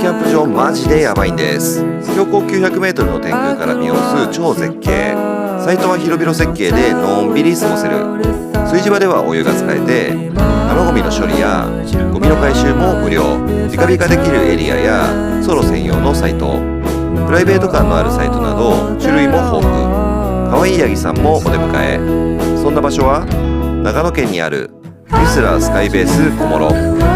キャンプ場マジでやばいんです。標高 900m の天空から見下ろす超絶景。サイトは広々設計でのんびり過ごせる。炊事場ではお湯が使えて、生ゴミの処理やゴミの回収も無料。直火ができるエリアやソロ専用のサイト、プライベート感のあるサイトなど種類も豊富。可愛いヤギさんもお出迎え。そんな場所は長野県にあるウィスラースカイベース小諸。